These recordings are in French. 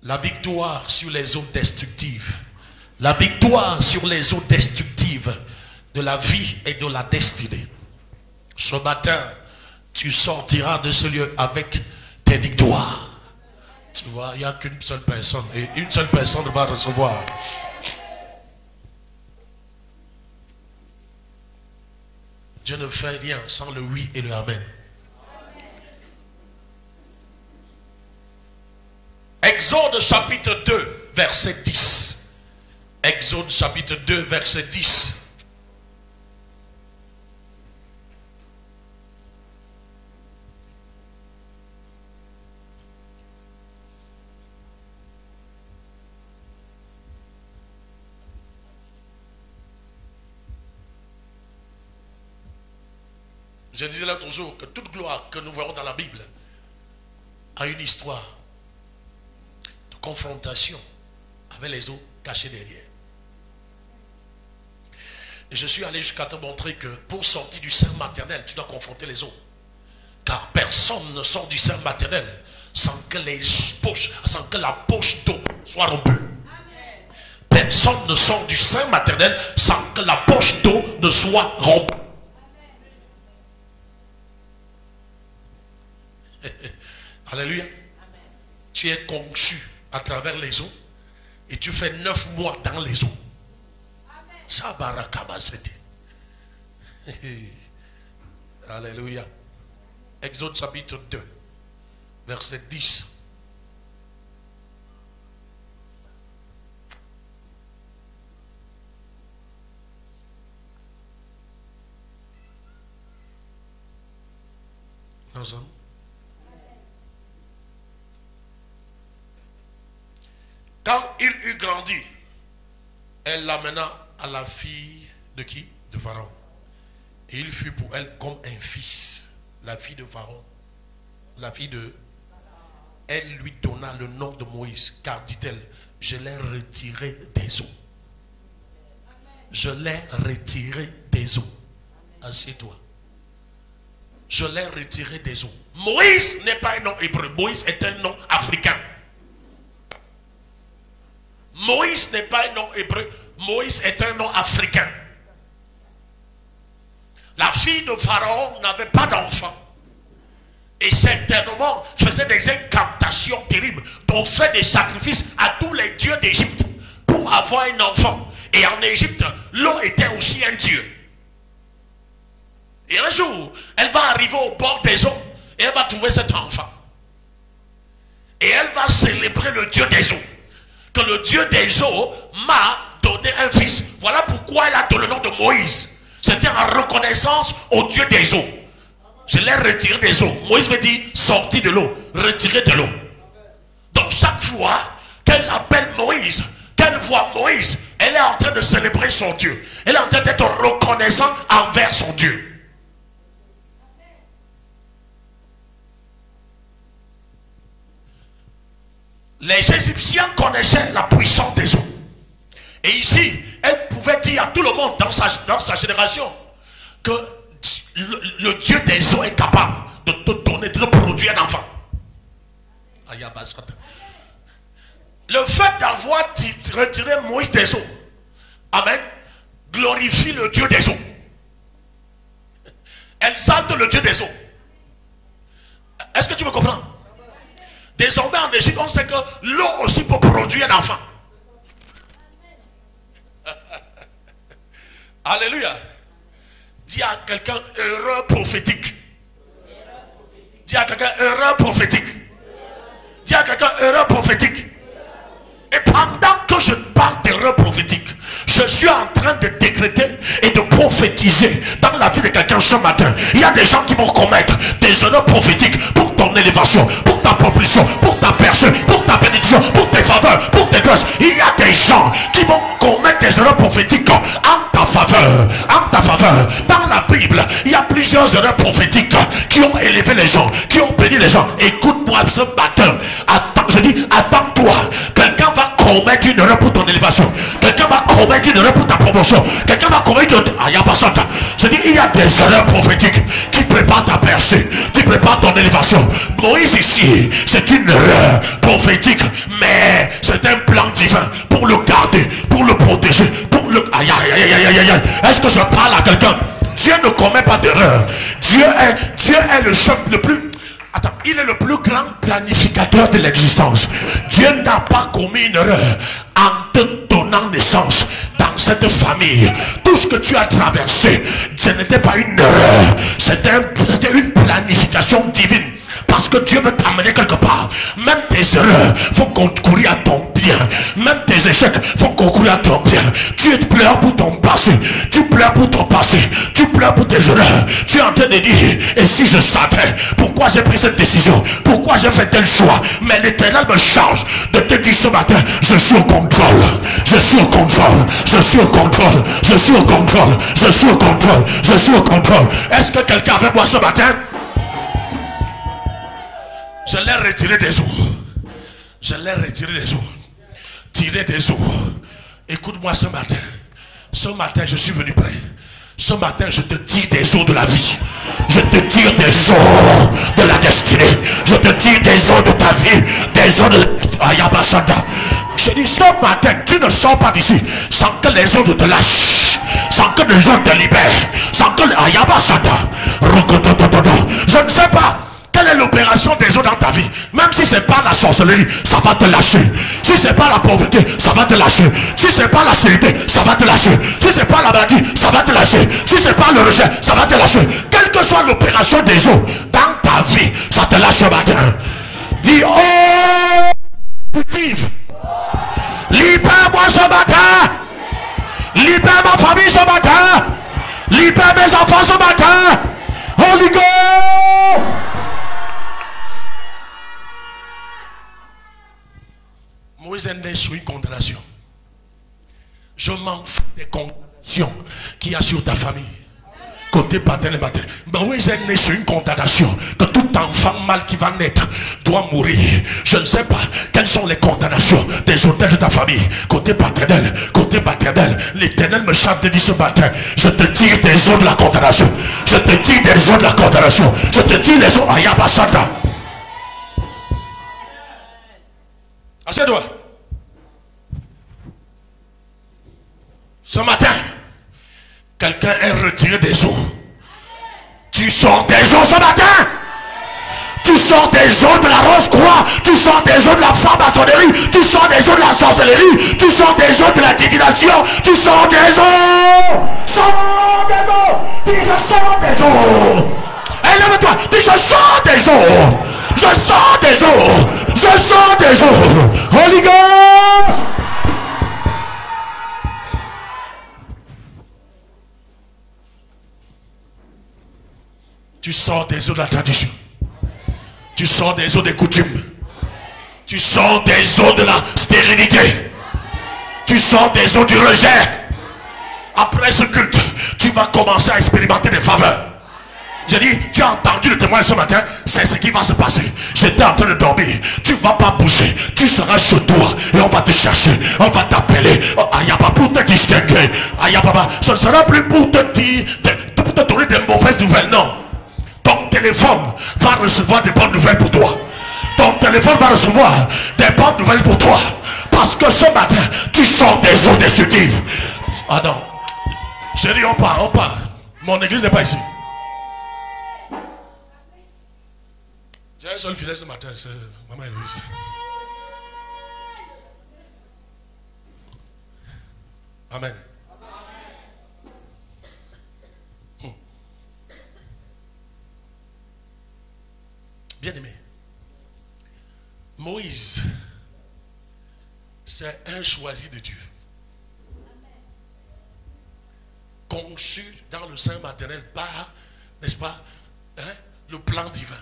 La victoire sur les eaux destructives. La victoire sur les eaux destructives de la vie et de la destinée. Ce matin, tu sortiras de ce lieu avec tes victoires. Tu vois, il n'y a qu'une seule personne et une seule personne va recevoir. Dieu ne fait rien sans le oui et le amen. Exode chapitre 2, verset 10. Exode chapitre 2, verset 10. Je disais l'autre jour que toute gloire que nous voyons dans la Bible a une histoire de confrontation avec les eaux cachées derrière. Et je suis allé jusqu'à te montrer que pour sortir du sein maternel, tu dois confronter les eaux. Car personne ne sort du sein maternel sans que la poche d'eau soit rompue. Personne ne sort du sein maternel sans que la poche d'eau ne soit rompue. Alléluia. Tu es conçu à travers les eaux et tu fais 9 mois dans les eaux. Alléluia. Exode chapitre 2, verset 10. Nous sommes. Quand il eut grandi, elle l'amena à la fille de qui? De Pharaon. Et il fut pour elle comme un fils. La fille de Pharaon. La fille de... Elle lui donna le nom de Moïse. Car dit-elle, je l'ai retiré des eaux. Je l'ai retiré des eaux. Assieds-toi. Je l'ai retiré des eaux. Moïse n'est pas un nom hébreu. Moïse est un nom africain. Moïse n'est pas un nom hébreu. Moïse est un nom africain. La fille de Pharaon n'avait pas d'enfant. Et certainement faisait des incantations terribles. Donc fait des sacrifices à tous les dieux d'Égypte pour avoir un enfant. Et en Égypte, l'eau était aussi un dieu. Et un jour, elle va arriver au bord des eaux. Et elle va trouver cet enfant. Et elle va célébrer le Dieu des eaux. Que le Dieu des eaux m'a donné un fils. Voilà pourquoi elle a donné le nom de Moïse. C'était en reconnaissance au Dieu des eaux. Je l'ai retiré des eaux. Moïse veut dire sorti de l'eau, retiré de l'eau. Donc chaque fois qu'elle appelle Moïse, qu'elle voit Moïse, elle est en train de célébrer son Dieu. Elle est en train d'être reconnaissante envers son Dieu. Les Égyptiens connaissaient la puissance des eaux. Et ici, elle pouvait dire à tout le monde dans sa génération que le Dieu des eaux est capable de te donner, de te produire un enfant. Le fait d'avoir retiré Moïse des eaux, amen, glorifie le Dieu des eaux. Elle exalte le Dieu des eaux. Est-ce que tu me comprends? Désormais en Égypte, on sait que l'eau aussi peut produire un enfant. Alléluia. Dis à quelqu'un erreur prophétique. Dis à quelqu'un erreur prophétique. Dis à quelqu'un erreur prophétique. Et pendant que je parle d'erreur prophétique, je suis en train de décréter et de prophétiser dans la vie de quelqu'un ce matin. Il y a des gens qui vont commettre des erreurs prophétiques pour ton élévation, pour ta propulsion, pour ta personne, pour ta bénédiction, pour tes faveurs, pour tes grâces. Il y a des gens qui vont commettre des erreurs prophétiques en ta faveur. En ta faveur. Dans la Bible, il y a plusieurs erreurs prophétiques qui ont élevé les gens, qui ont béni les gens. Écoute-moi ce matin. Attends, je dis, attends-toi. Quelqu'un va commettre une erreur pour ton élévation. Quelqu'un va commettre commettre une erreur pour ta promotion. Quelqu'un va commettre une... Je dis, il y a des erreurs prophétiques qui préparent ta percée, qui préparent ton élévation. Moïse ici, c'est une erreur prophétique, mais c'est un plan divin pour le garder, pour le protéger, pour le... Aïe, aïe, aïe, aïe, aïe, aïe. Est-ce que je parle à quelqu'un? Dieu ne commet pas d'erreur. Dieu est le chef le plus... Attends, il est le plus grand planificateur de l'existence. Dieu n'a pas commis une erreur en te donnant naissance dans cette famille. Tout ce que tu as traversé, ce n'était pas une erreur. C'était une planification divine. Parce que Dieu veut t'amener quelque part. Même tes erreurs font concourir à ton bien. Même tes échecs font concourir à ton bien. Tu pleures pour ton passé. Tu pleures pour ton passé. Tu pleures pour tes erreurs. Tu es en train de dire, et si je savais pourquoi j'ai pris cette décision, pourquoi j'ai fait tel choix. Mais l'Éternel me charge de te dire ce matin, je suis au contrôle. Je suis au contrôle. Je suis au contrôle. Je suis au contrôle. Je suis au contrôle. Je suis au contrôle. Est-ce que quelqu'un avec moi ce matin? Je l'ai retiré des eaux. Je l'ai retiré des eaux. Tiré des eaux. Écoute-moi ce matin. Ce matin, je suis venu prêt. Ce matin, je te tire des eaux de la vie. Je te tire des eaux de la destinée. Je te tire des eaux de ta vie. Des eaux de... Ayabasanda. Je dis ce matin, tu ne sors pas d'ici sans que les eaux te lâchent. Sans que les eaux te libèrent. Sans que... Ayabasanda. Je ne sais pas. Quelle est l'opération des eaux dans ta vie? Même si c'est pas la sorcellerie, ça va te lâcher. Si c'est pas la pauvreté, ça va te lâcher. Si c'est pas la stérilité, ça va te lâcher. Si c'est pas la maladie, ça va te lâcher. Si c'est pas le rejet, ça va te lâcher. Quelle que soit l'opération des eaux dans ta vie, ça te lâche ce matin. Dis, oh, Steve, libère-moi ce matin. Libère ma famille ce matin. Libère mes enfants ce matin. Holy Ghost. Moïse est né sur une condamnation. Je m'en fous des condamnations qu'il y a sur ta famille. Côté paternel et maternel. Moïse est né sur une condamnation. Que tout enfant mal qui va naître doit mourir. Je ne sais pas quelles sont les condamnations des autels de ta famille. Côté paternel, côté maternel. L'Éternel me chante de dire ce matin. Je te tire des eaux de la condamnation. Je te tire des eaux de la condamnation. Je te tire les eaux. Ayabasata. Assieds-toi. Ce matin, quelqu'un est retiré des eaux. Tu sors des eaux ce matin. Tu sors des eaux de la rose-croix. Tu sors des eaux de la franc-maçonnerie. Tu sors des eaux de la sorcellerie. Tu sors des eaux de la divination. Tu sors des eaux. Sors des eaux. Dis je sors des eaux. Élève-toi. Dis je sors des eaux. Je sors des eaux. Je sors des eaux. Holy Ghost. Tu sors des eaux de la tradition. Tu sors des eaux des coutumes. Tu sors des eaux de la stérilité. Tu sors des eaux du rejet. Après ce culte, tu vas commencer à expérimenter des faveurs. J'ai dit, tu as entendu le témoin ce matin, c'est ce qui va se passer. J'étais en train de dormir. Tu ne vas pas bouger. Tu seras chez toi et on va te chercher. On va t'appeler. Oh, Ayaba, pour te distinguer. Ayaba, ce ne sera plus pour te dire, pour te donner des mauvaises nouvelles. Non. Ton téléphone va recevoir des bonnes nouvelles pour toi. Ton téléphone va recevoir des bonnes nouvelles pour toi. Parce que ce matin, tu sors des eaux destructives. Attends. J'ai dit, on part. Mon église n'est pas ici. J'ai un seul filet ce matin, c'est Maman Héloïse. Amen. Bien-aimé, Moïse, c'est un choisi de Dieu. Conçu dans le sein maternel par, n'est-ce pas, le plan divin.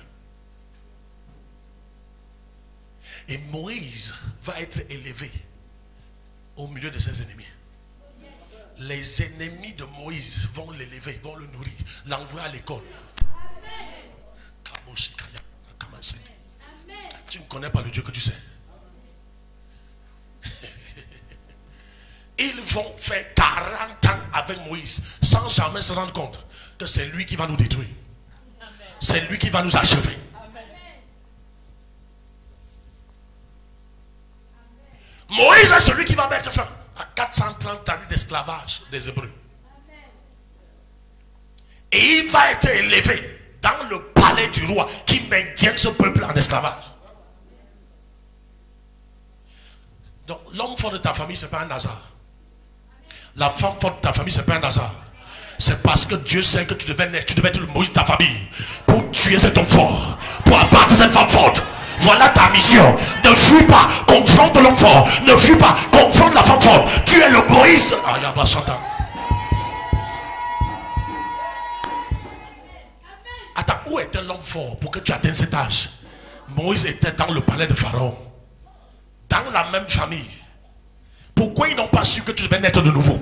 Et Moïse va être élevé au milieu de ses ennemis. Les ennemis de Moïse vont l'élever, vont le nourrir, l'envoyer à l'école. Tu ne connais pas le Dieu que tu sais. Il vont faire 40 ans avec Moïse sans jamais se rendre compte que c'est lui qui va nous détruire. C'est lui qui va nous achever. Moïse est celui qui va mettre fin à 430 années d'esclavage des Hébreux. Et il va être élevé dans le palais du roi qui maintient ce peuple en esclavage. Donc l'homme fort de ta famille, ce n'est pas un hasard. La femme forte de ta famille, ce n'est pas un hasard. C'est parce que Dieu sait que tu devais être le Moïse de ta famille pour tuer cet homme fort, pour abattre cette femme forte. Voilà ta mission. Ne fuis pas, confronte l'homme fort. Ne fuis pas, confronte la femme forte. Tu es le Moïse. Attends, où était l'homme fort pour que tu atteignes cet âge? Moïse était dans le palais de Pharaon, dans la même famille. Pourquoi ils n'ont pas su que tu devais naître de nouveau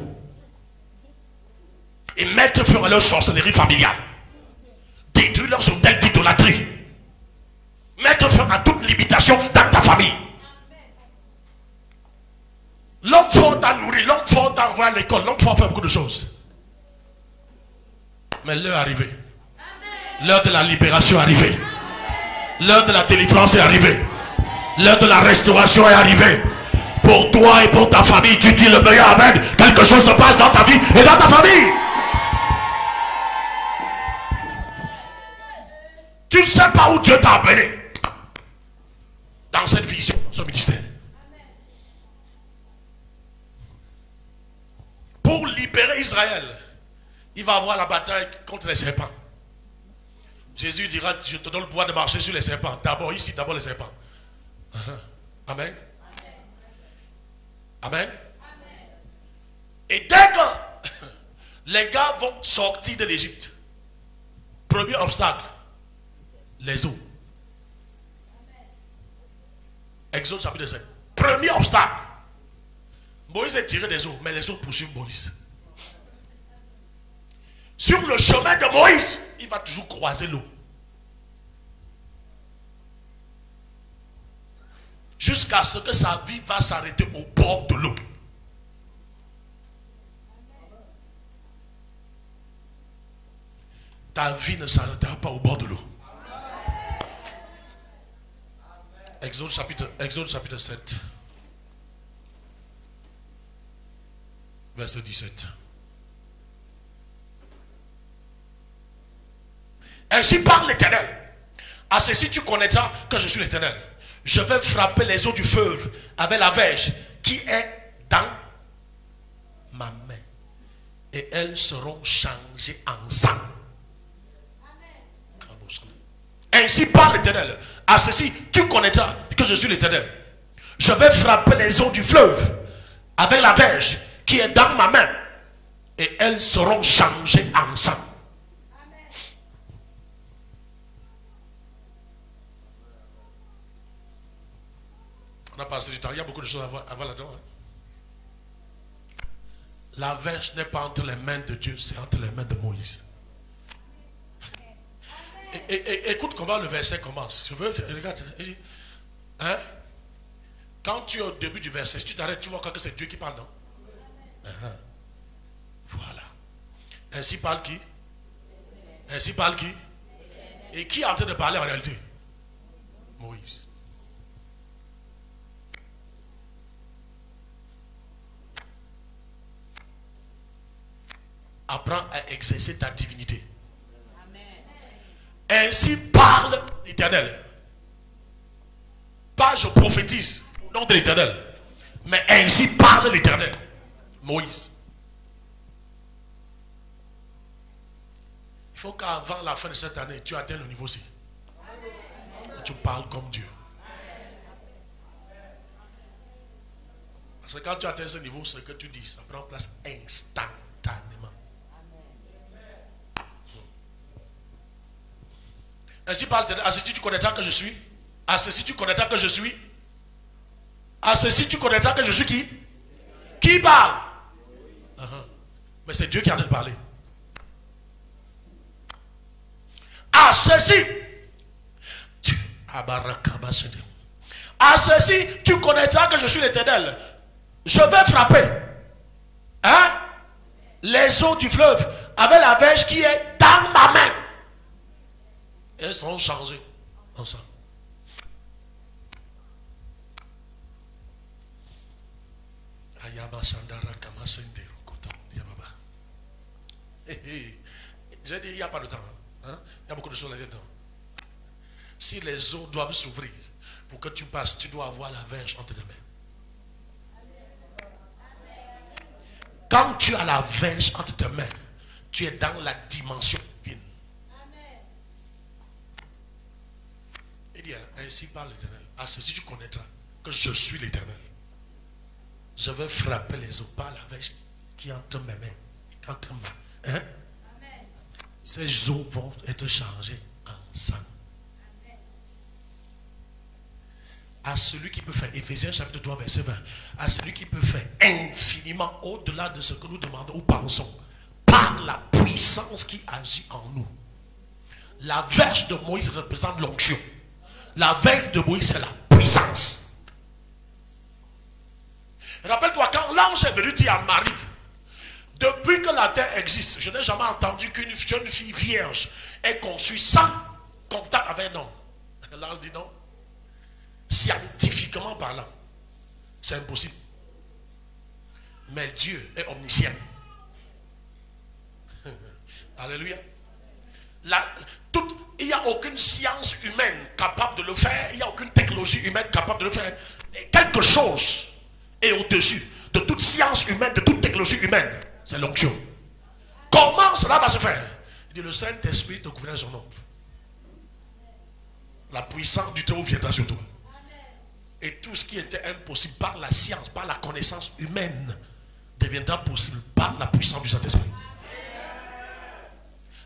et mettre fin à leur sorcellerie familiale, détruire leurs hôtels d'idolâtrie, mettre fin à toute limitation dans ta famille? L'homme fort t'a nourri, l'homme fort t'a envoyé à l'école, l'homme fort fait beaucoup de choses. Mais l'heure est arrivée. L'heure de la libération est arrivée. L'heure de la délivrance est arrivée. L'heure de la restauration est arrivée. Pour toi et pour ta famille, tu dis le meilleur amen. Quelque chose se passe dans ta vie et dans ta famille. Tu ne sais pas où Dieu t'a amené dans cette vision, ce ministère. Pour libérer Israël, il va avoir la bataille contre les serpents. Jésus dira, je te donne le pouvoir de marcher sur les serpents. D'abord ici, d'abord les serpents. Amen. Amen. Et dès que les gars vont sortir de l'Égypte, premier obstacle, les eaux. Exode chapitre 7. Premier obstacle. Moïse est tiré des eaux, mais les eaux poursuivent Moïse. Sur le chemin de Moïse, il va toujours croiser l'eau. Jusqu'à ce que sa vie va s'arrêter au bord de l'eau. Ta vie ne s'arrêtera pas au bord de l'eau. Exode chapitre 7. Verset 17. Ainsi parle l'Éternel. À ceci tu connaîtras que je suis l'Éternel. Je vais frapper les eaux du fleuve avec la verge qui est dans ma main. Et elles seront changées en sang. Ainsi parle l'Éternel. À ceci tu connaîtras que je suis l'Éternel. Je vais frapper les eaux du fleuve avec la verge qui est dans ma main. Et elles seront changées en sang. On a passé du temps, il y a beaucoup de choses à voir là-dedans. La verge n'est pas entre les mains de Dieu, c'est entre les mains de Moïse. Et écoute comment le verset commence. Je veux, regarde, hein? Quand tu es au début du verset, si tu t'arrêtes, tu vois que c'est Dieu qui parle, non? Voilà. Ainsi parle qui? Ainsi parle qui? Et qui est en train de parler en réalité? Moïse. Apprends à exercer ta divinité. Ainsi parle l'Éternel. Pas je prophétise au nom de l'Éternel, mais ainsi parle l'Éternel. Moïse. Il faut qu'avant la fin de cette année, tu atteignes le niveau C. Tu parles comme Dieu. Parce que quand tu atteins ce niveau, ce que tu dis, ça prend place instantanément. Ainsi parle l'Éternel. À ceci tu connaîtras que je suis. À ceci tu connaîtras que je suis. À ceci tu connaîtras que je suis qui? Qui parle? Mais c'est Dieu qui est en train de parler. À ceci tu connaîtras que je suis l'Éternel. Je vais frapper Hein? Les eaux du fleuve avec la verge qui est dans ma main. Elles seront changées ensemble. J'ai dit, il n'y a pas de temps. Hein? Il y a beaucoup de choses là-dedans. Si les eaux doivent s'ouvrir pour que tu passes, tu dois avoir la verge entre tes mains. Quand tu as la verge entre tes mains, tu es dans la dimension divine. Il dit, ainsi parle l'Éternel. À ceci tu connaîtras que je suis l'Éternel. Je vais frapper les eaux par la verge qui est entre mes mains. Entre mains. Hein? Ces eaux vont être changées en sang. À celui qui peut faire, Éphésiens chapitre 3 verset 20, à celui qui peut faire infiniment au-delà de ce que nous demandons ou pensons, par la puissance qui agit en nous. La verge de Moïse représente l'onction. La verge de Moïse, c'est la puissance. Rappelle-toi, quand l'ange est venu dire à Marie, depuis que la terre existe, je n'ai jamais entendu qu'une jeune fille vierge ait conçu sans contact avec un homme. L'ange dit non. Scientifiquement parlant, c'est impossible. Mais Dieu est omniscient. Alléluia. Il n'y a aucune science humaine capable de le faire. Il n'y a aucune technologie humaine capable de le faire. Et quelque chose est au-dessus de toute science humaine, de toute technologie humaine. C'est l'onction. Comment cela va se faire? Il dit, le Saint-Esprit te gouverne son nom. La puissance du Très-Haut viendra sur toi. Et tout ce qui était impossible par la science, par la connaissance humaine, deviendra possible par la puissance du Saint-Esprit.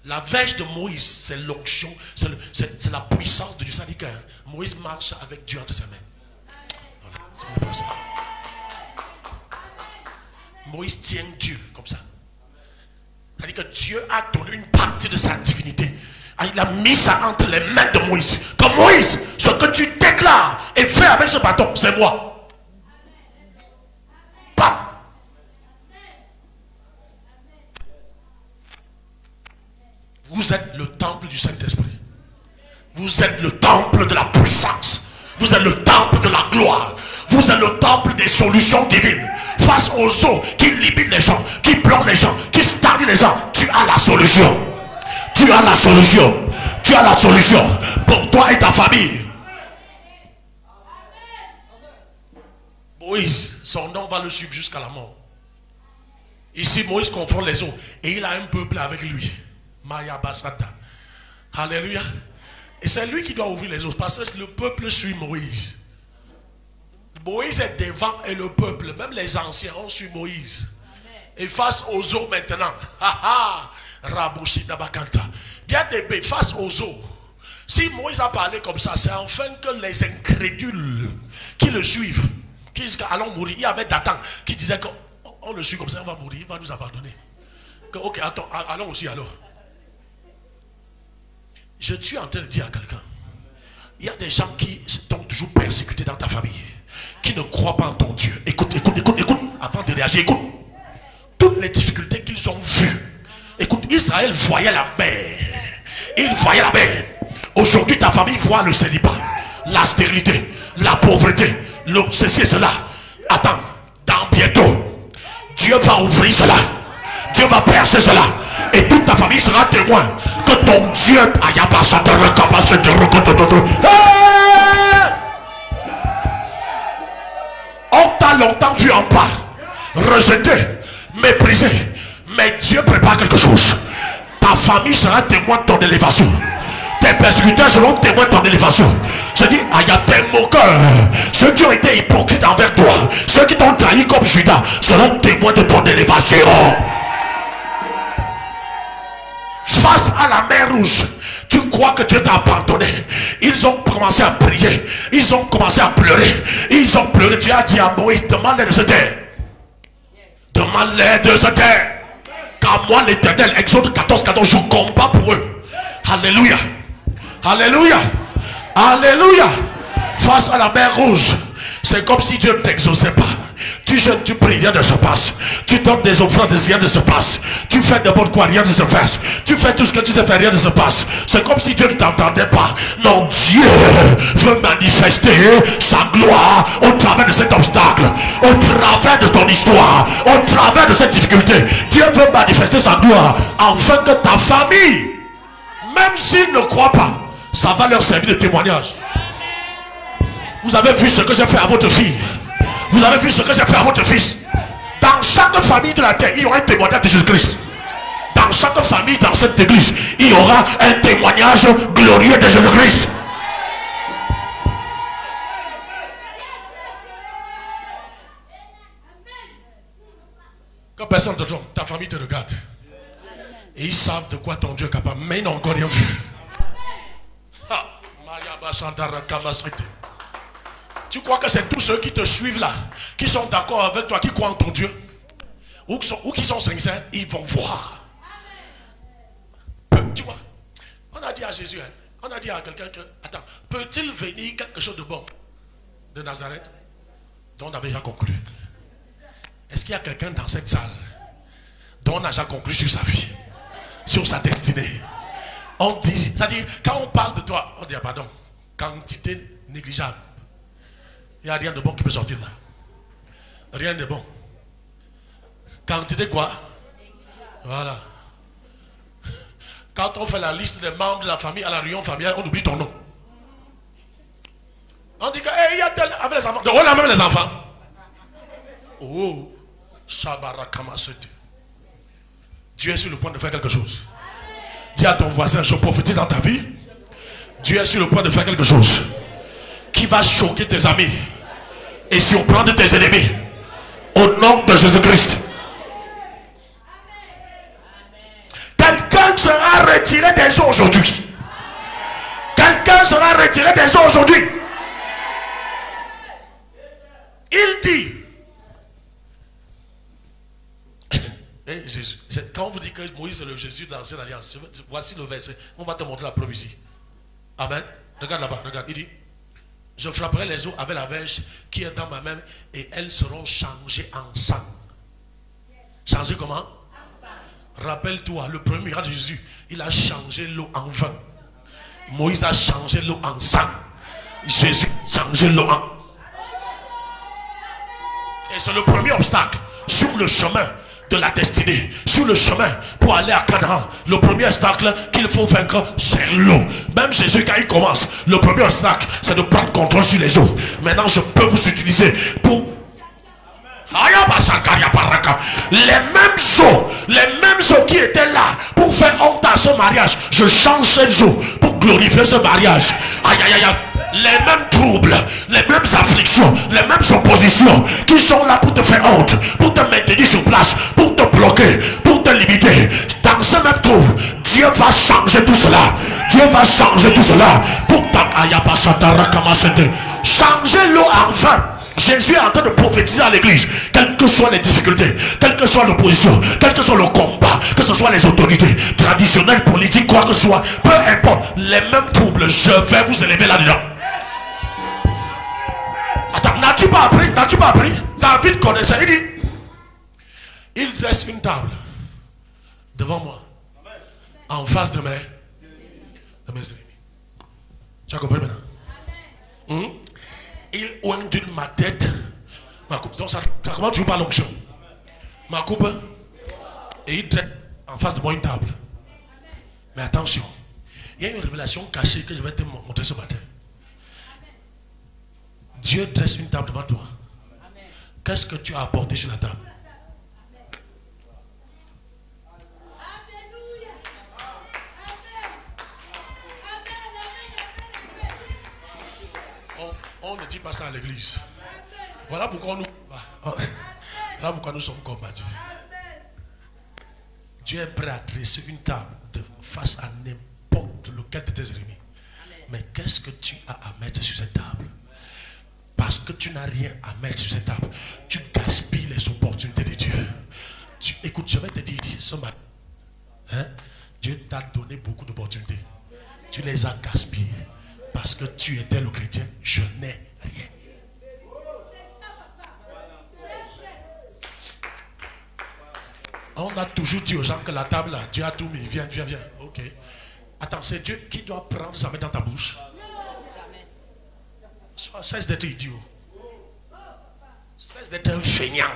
La verge de Moïse, c'est l'onction, c'est la puissance de Dieu. Ça dit que Moïse marche avec Dieu entre ses mains. Voilà, c'est Moïse tient Dieu comme ça. Ça dit que Dieu a donné une partie de sa divinité. Il a mis ça entre les mains de Moïse. Comme Moïse, ce que tu déclares et fais avec ce bâton, c'est moi. Pas. Vous êtes le temple du Saint-Esprit. Vous êtes le temple de la puissance. Vous êtes le temple de la gloire. Vous êtes le temple des solutions divines. Face aux eaux qui limitent les gens, qui bloquent les gens, qui stagnent les gens, tu as la solution. Tu as la solution. Tu as la solution pour toi et ta famille. Moïse, son nom va le suivre jusqu'à la mort. Ici, Moïse confronte les eaux et il a un peuple avec lui. Maya Bashata. Alléluia. Et c'est lui qui doit ouvrir les eaux parce que le peuple suit Moïse. Moïse est devant et le peuple, même les anciens, ont suivi Moïse. Et face aux eaux maintenant. Bien aimé, face aux eaux. Si Moïse a parlé comme ça, c'est enfin que les incrédules qui le suivent, qui disent qu'allons mourir. Il y avait Dathan qui disait qu'on le suit comme ça, on va mourir, il va nous abandonner. Ok, attends, allons aussi alors. Je suis en train de dire à quelqu'un, il y a des gens qui t'ont toujours persécuté dans ta famille, qui ne croient pas en ton Dieu. Écoute, avant de réagir, écoute. Toutes les difficultés qu'ils ont vues. Écoute, Israël voyait la mer. Il voyait la mer. Aujourd'hui, ta famille voit le célibat, la stérilité, la pauvreté, ceci et cela. Attends, dans bientôt, Dieu va ouvrir cela. Dieu va percer cela. Et toute ta famille sera témoin que ton Dieu on t'a longtemps vu en bas, rejeté, méprisé, mais Dieu prépare quelque chose. Ta famille sera témoin de ton élévation. Tes persécuteurs seront témoins de ton élévation. Je dis, il y a tes moqueurs, ceux qui ont été hypocrites envers toi, ceux qui t'ont trahi comme Judas, seront témoins de ton élévation. Face à la mer rouge, tu crois que Dieu t'a abandonné. Ils ont commencé à prier, ils ont commencé à pleurer, ils ont pleuré. Dieu a dit à Moïse, demande l'aide de ce terre. Demande l'aide de ce terre. Car moi l'Éternel, Exode 14, je combats pour eux. Alléluia. Alléluia. Alléluia. Face à la mer rouge, C'est comme si Dieu ne t'exauçait pas. Tu jeûnes, tu pries, rien ne se passe. Tu donnes des offrandes, rien ne se passe. Tu fais n'importe quoi, rien ne se passe. Tu fais tout ce que tu sais faire, rien ne se passe. C'est comme si Dieu ne t'entendait pas. Non, Dieu veut manifester sa gloire au travers de cet obstacle, au travers de ton histoire, au travers de cette difficulté. Dieu veut manifester sa gloire afin que ta famille, même s'ils ne croient pas, ça va leur servir de témoignage. Vous avez vu ce que j'ai fait à votre fille. Vous avez vu ce que j'ai fait à votre fils. Dans chaque famille de la terre, il y aura un témoignage de Jésus-Christ. Dans chaque famille, dans cette église, il y aura un témoignage glorieux de Jésus-Christ. Quand personne te trompe, ta famille te regarde. Et ils savent de quoi ton Dieu est capable. Mais ils n'ont encore rien vu. Tu crois que c'est tous ceux qui te suivent là, qui sont d'accord avec toi, qui croient en ton Dieu, ou qui sont sincères, ils vont voir. Tu vois, on a dit à Jésus, hein, on a dit à quelqu'un que, attends, peut-il venir quelque chose de bon de Nazareth dont on avait déjà conclu? Est-ce qu'il y a quelqu'un dans cette salle dont on a déjà conclu sur sa vie, sur sa destinée? On dit, c'est-à-dire, quand on parle de toi, on dit, ah, pardon, quantité négligeable. Il n'y a rien de bon qui peut sortir là. Rien de bon. Quantité quoi? Voilà. Quand on fait la liste des membres de la famille à la réunion familiale, on oublie ton nom. On dit que, hey, il y a tel avec les enfants. Donc on a même les enfants. Oh, Shabarakamasuti. Dieu est sur le point de faire quelque chose. Dis à ton voisin, je prophétise dans ta vie. Dieu est sur le point de faire quelque chose qui va choquer tes amis et surprendre tes ennemis. Au nom de Jésus-Christ. Quelqu'un sera retiré des eaux aujourd'hui. Quelqu'un sera retiré des eaux aujourd'hui. Il dit, et Jésus, quand on vous dit que Moïse est le Jésus de l'ancienne alliance, voici le verset, on va te montrer la preuve ici. Amen. Regarde là-bas, regarde, il dit, je frapperai les eaux avec la verge qui est dans ma main et elles seront changées en sang. Changées comment? Rappelle-toi, le premier miracle de Jésus, il a changé l'eau en vin. Moïse a changé l'eau en sang. Jésus a changé l'eau en... Et c'est le premier obstacle sur le chemin de la destinée, sur le chemin pour aller à Canaan. Le premier obstacle qu'il faut vaincre, c'est l'eau. Même Jésus, quand il commence, le premier obstacle, c'est de prendre contrôle sur les eaux. Maintenant, je peux vous utiliser pour... les mêmes eaux qui étaient là pour faire honte à ce mariage, je change ces eaux pour glorifier ce mariage. Aïe aïe aïe. Les mêmes troubles, les mêmes afflictions, les mêmes oppositions qui sont là pour te faire honte, pour te maintenir sur place, pour te bloquer, pour te limiter. Dans ce même trouble, Dieu va changer tout cela. Dieu va changer tout cela pour changer l'eau en vin. Jésus est en train de prophétiser à l'église, quelles que soient les difficultés, quelle que soit l'opposition, quel que soit le combat, que ce soit les autorités traditionnelles, politiques, quoi que ce soit, peu importe, les mêmes troubles, je vais vous élever là-dedans. Attends, n'as-tu pas appris? N'as-tu pas appris? David connaissait, il dit, il dresse une table devant moi, en face de mes ennemis. Tu as compris maintenant? Il ondule ma tête, ma coupe. Donc ça comment tu parles l'onction? Ma coupe. Et il dresse en face de moi une table. Mais attention, il y a une révélation cachée que je vais te montrer ce matin. Dieu dresse une table devant toi. Qu'est-ce que tu as apporté sur la table? On ne dit pas ça à l'église. Voilà pourquoi nous sommes combattus. Dieu est prêt à dresser une table face à n'importe lequel de tes ennemis. Mais qu'est-ce que tu as à mettre sur cette table? Parce que tu n'as rien à mettre sur cette table, tu gaspilles les opportunités de Dieu. Écoute, je vais te dire ce matin, hein, Dieu t'a donné beaucoup d'opportunités. Tu les as gaspillées. Parce que tu étais le chrétien, je n'ai rien. On a toujours dit aux gens que la table là, Dieu a tout mis. Viens, viens, viens. Ok. Attends, c'est Dieu qui doit prendre sa main dans ta bouche. Cesse d'être idiot. Cesse d'être un feignant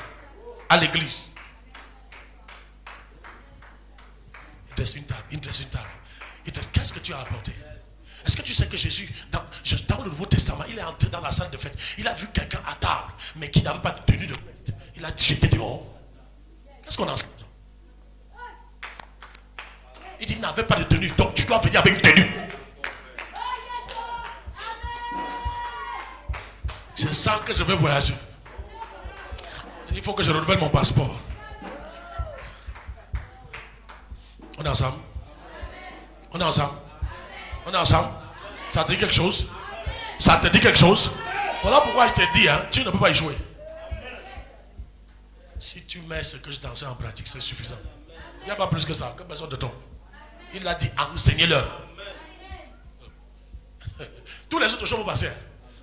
à l'église. Il te laisse une table, il te laisse une table. Qu'est-ce que tu as apporté? Est-ce que tu sais que Jésus, dans le Nouveau Testament, il est entré dans la salle de fête. Il a vu quelqu'un à table, mais qui n'avait pas de tenue de fête. Il a jeté dehors. Qu'est-ce qu'on a? Il dit, il n'avait pas de tenue, donc tu dois venir avec une tenue. Je sens que je vais voyager. Il faut que je renouvelle mon passeport. On est ensemble? On est ensemble? On est ensemble? Ça te dit quelque chose? Ça te dit quelque chose? Voilà pourquoi je te dis, hein, tu ne peux pas y jouer. Si tu mets ce que je t'enseigne en pratique, c'est suffisant. Il n'y a pas plus que ça, que personne de tombe. Il a dit, enseignez-leur. Tous les autres choses vont passer.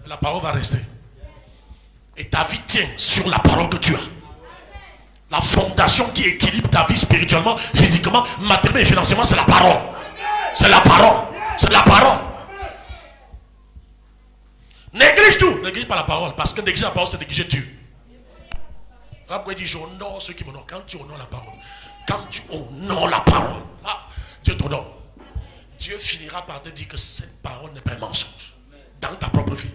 La parole va rester. Et ta vie tient sur la parole que tu as. La fondation qui équilibre ta vie spirituellement, physiquement, matériellement et financièrement, c'est la parole. C'est la parole. C'est la parole. Néglige tout. Néglige pas la parole. Parce que négliger la parole, c'est négliger Dieu. Quand vous dites, j'honore ceux qui m'honorent. Quand tu honores la parole. Quand tu honores la parole. Ah, Dieu t'honore. Dieu finira par te dire que cette parole n'est pas un mensonge. Dans ta propre vie.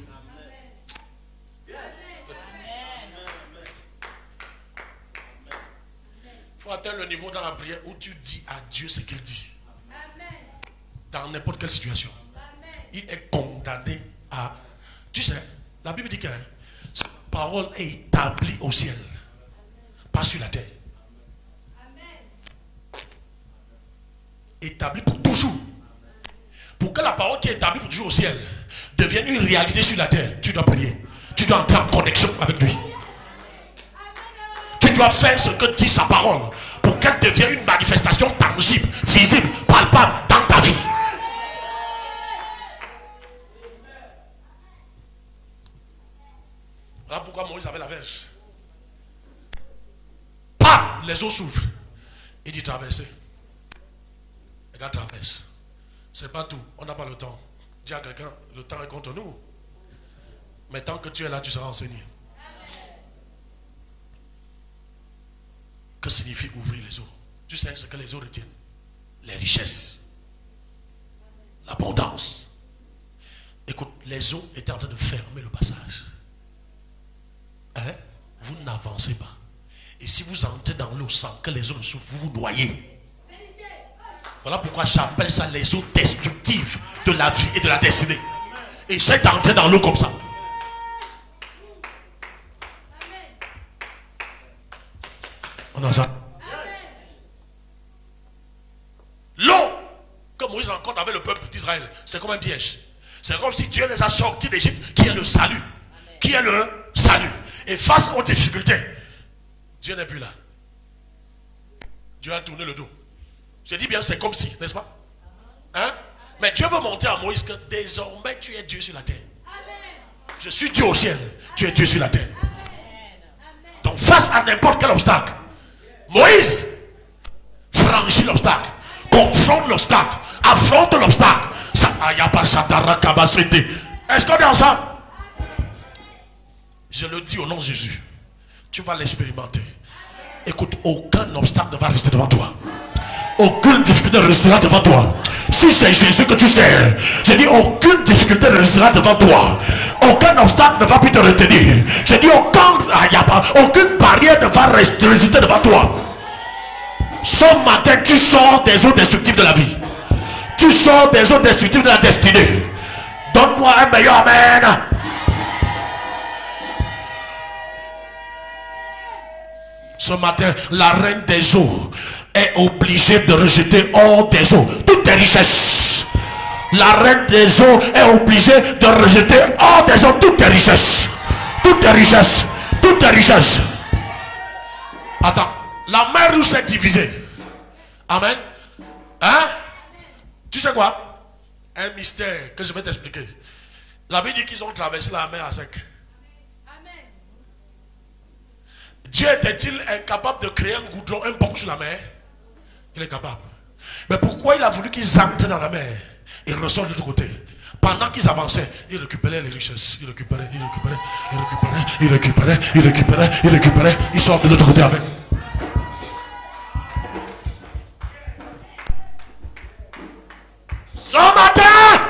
Il faut atteindre le niveau dans la prière où tu dis à Dieu ce qu'il dit. Dans n'importe quelle situation. Il est condamné à... Tu sais, la Bible dit que sa parole est établie au ciel. Pas sur la terre. Établie pour toujours. Pour que la parole qui est établie pour toujours au ciel devienne une réalité sur la terre, tu dois prier. Tu dois entrer en connexion avec lui. Tu dois faire ce que dit sa parole pour qu'elle devienne une manifestation tangible, visible, palpable dans ta vie. Voilà pourquoi Moïse avait la verge. Pam, les eaux s'ouvrent. Il dit traverser. Les gars traversent. C'est pas tout. On n'a pas le temps. Dis à quelqu'un, le temps est contre nous. Mais tant que tu es là, tu seras enseigné. Que signifie ouvrir les eaux? Tu sais ce que les eaux retiennent? Les richesses. L'abondance. Écoute, les eaux étaient en train de fermer le passage. Hein? Vous n'avancez pas. Et si vous entrez dans l'eau sans que les eaux ne s'ouvrent, vous vous noyez. Voilà pourquoi j'appelle ça les eaux destructives de la vie et de la destinée. Et j'essaie d'entrer dans l'eau comme ça. On a ça. L'eau que Moïse rencontre avec le peuple d'Israël, c'est comme un piège. C'est comme si Dieu les a sortis d'Égypte, qui est le salut. Qui est le salut. Et face aux difficultés, Dieu n'est plus là. Dieu a tourné le dos. Je dis bien, c'est comme si, n'est-ce pas? Hein? Mais Dieu veut montrer à Moïse que désormais tu es Dieu sur la terre. Je suis Dieu au ciel, tu es Dieu sur la terre. Donc face à n'importe quel obstacle, Moïse franchit l'obstacle, confronte l'obstacle, affronte l'obstacle. Est-ce qu'on est ensemble? Je le dis au nom de Jésus. Tu vas l'expérimenter. Écoute, aucun obstacle ne va rester devant toi. Aucune difficulté ne restera devant toi. Si c'est Jésus que tu sers, je dis aucune difficulté ne restera devant toi. Aucun obstacle ne va plus te retenir. Je dis aucune barrière ne va résister devant toi. Ce matin, tu sors des eaux destructives de la vie. Tu sors des eaux destructives de la destinée. Donne-moi un meilleur amen. Ce matin, la reine des eaux est obligée de rejeter hors des eaux toutes tes richesses. La reine des eaux est obligée de rejeter hors des eaux toutes tes richesses. Toutes tes richesses. Toutes tes richesses. Attends, la mer Rouge s'est divisée. Amen. Hein? Tu sais quoi? Un mystère que je vais t'expliquer. La Bible dit qu'ils ont traversé la mer à sec. Dieu était-il incapable de créer un goudron, un pont sur la mer? Il est capable. Mais pourquoi il a voulu qu'ils entrent dans la mer et ressortent de l'autre côté? Pendant qu'ils avançaient, ils récupéraient les richesses. Ils récupéraient. Ils sortent de l'autre côté avec. Ce matin,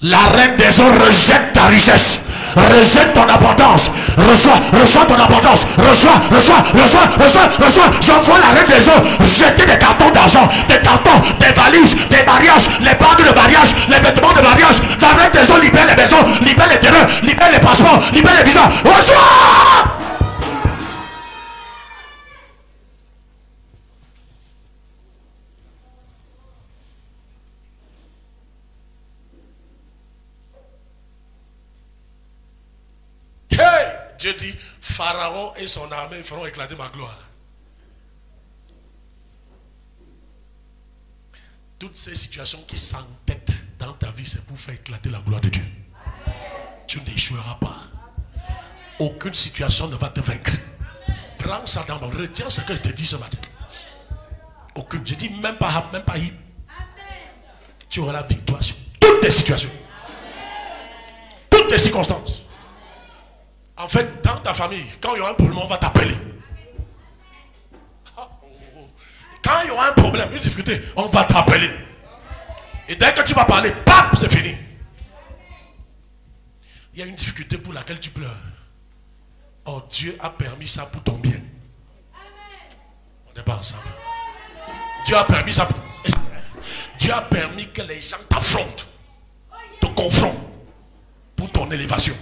la reine des eaux rejette ta richesse. Rejette ton abondance. Reçois ton abondance. Reçois. J'envoie la reine des eaux jeter des cartons d'argent, des cartons, des valises, des mariages, les bagues de mariage, les vêtements de mariage. La reine des eaux libère les maisons, libère les terrains, libère les passeports, libère les visas. Reçois. Hey! Dieu dit, Pharaon et son armée feront éclater ma gloire. Toutes ces situations qui s'entêtent dans ta vie, c'est pour faire éclater la gloire de Dieu. Amen. Tu n'échoueras pas. Amen. Aucune situation ne va te vaincre. Amen. Prends ça dans mon... Retiens ce que je te dis ce matin. Aucune. Je dis même pas hip. Tu auras la victoire sur toutes tes situations. Amen. Toutes tes circonstances. En fait, dans ta famille, quand il y aura un problème, on va t'appeler. Quand il y aura un problème, une difficulté, on va t'appeler. Et dès que tu vas parler, pap, c'est fini. Il y a une difficulté pour laquelle tu pleures. Oh, Dieu a permis ça pour ton bien. On n'est pas ensemble. Dieu a permis ça. Dieu a permis que les gens t'affrontent, te confrontent pour ton élévation.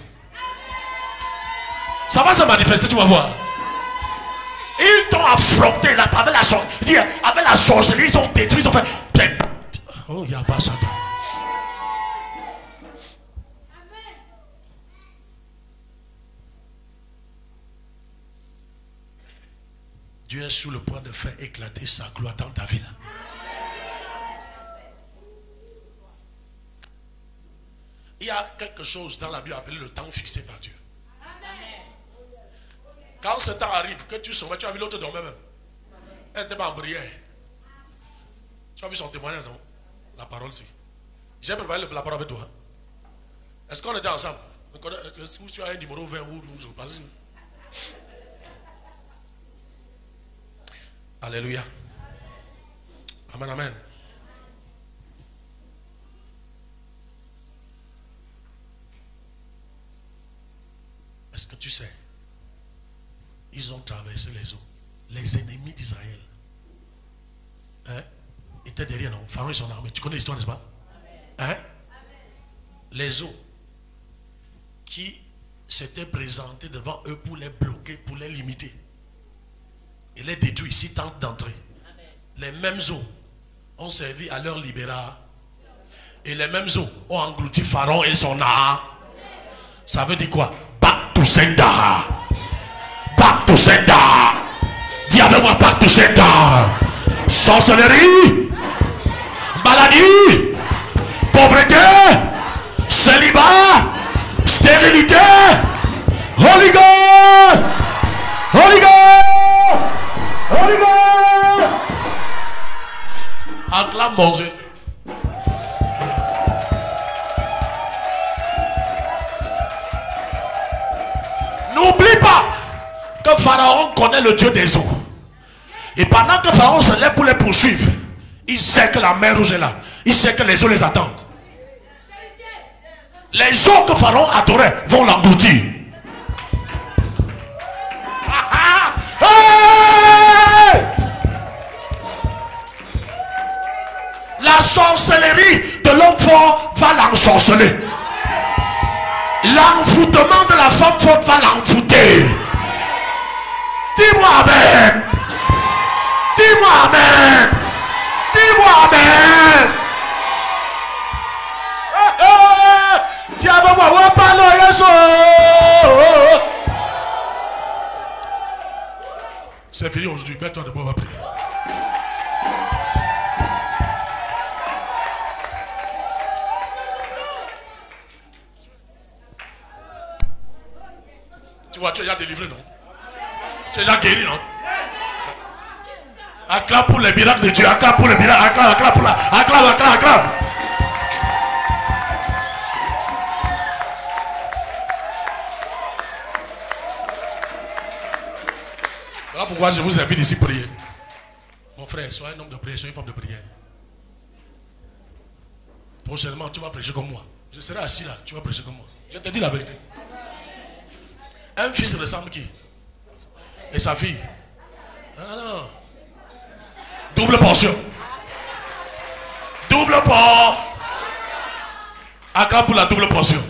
Ça va se manifester, tu vas voir. Ils t'ont affronté là, avec la sorcellerie, ils ont détruit, ils ont fait. Oh, il n'y a pas ça. Dieu est sur le point de faire éclater sa gloire dans ta vie. Il y a quelque chose dans la Bible appelé le temps fixé par Dieu. Quand ce temps arrive, que tu sauves, tu as vu l'autre dormir même. Elle n'était pas en prière. Tu as vu son témoignage, non? La parole, si. J'ai préparé la parole avec toi. Est-ce qu'on était ensemble? Est-ce que tu as un numéro 20 ou rouge? Alléluia. Amen, amen. Est-ce que tu sais? Ils ont traversé les eaux. Les ennemis d'Israël étaient derrière, non? Pharaon et son armée. Tu connais l'histoire, n'est-ce pas? Hein? Les eaux qui s'étaient présentées devant eux pour les bloquer, pour les limiter. Et les détruire s'ils tentent d'entrer. Les mêmes eaux ont servi à leur libérateur. Et les mêmes eaux ont englouti Pharaon et son armée. Ça veut dire quoi? Back to sender. Back to sender. Dis avec moi, back to sender. Sorcellerie, maladie, pauvreté, célibat, stérilité. Holy Ghost, Holy Ghost, Holy Ghost. Acclame mon Jésus. N'oublie pas que Pharaon connaît le Dieu des eaux. Et pendant que Pharaon se lève pour les poursuivre, il sait que la mer rouge est là. Il sait que les eaux les attendent. Les eaux que Pharaon adorait vont l'engloutir. La sorcellerie de l'homme fort va l'ensorceler. L'envoûtement de la femme forte va l'envoûter. Dis-moi amen. Dis-moi amen. Dis-moi amen. C'est fini aujourd'hui. Mets-toi debout, on va prier. Tu vois, tu as déjà délivré, non? Tu es déjà guéri, non? Acclame pour les miracles de Dieu. Acclame pour les miracles. Acclame pour la. Acclame. Voilà pourquoi je vous invite ici à prier. Mon frère, sois un homme de prière, sois une femme de prière. Prochainement, tu vas prêcher comme moi. Je serai assis là, tu vas prêcher comme moi. Je te dis la vérité. Un fils ressemble qui? Et sa fille? Ah non. Double portion. Double portion. Acclame pour la double portion.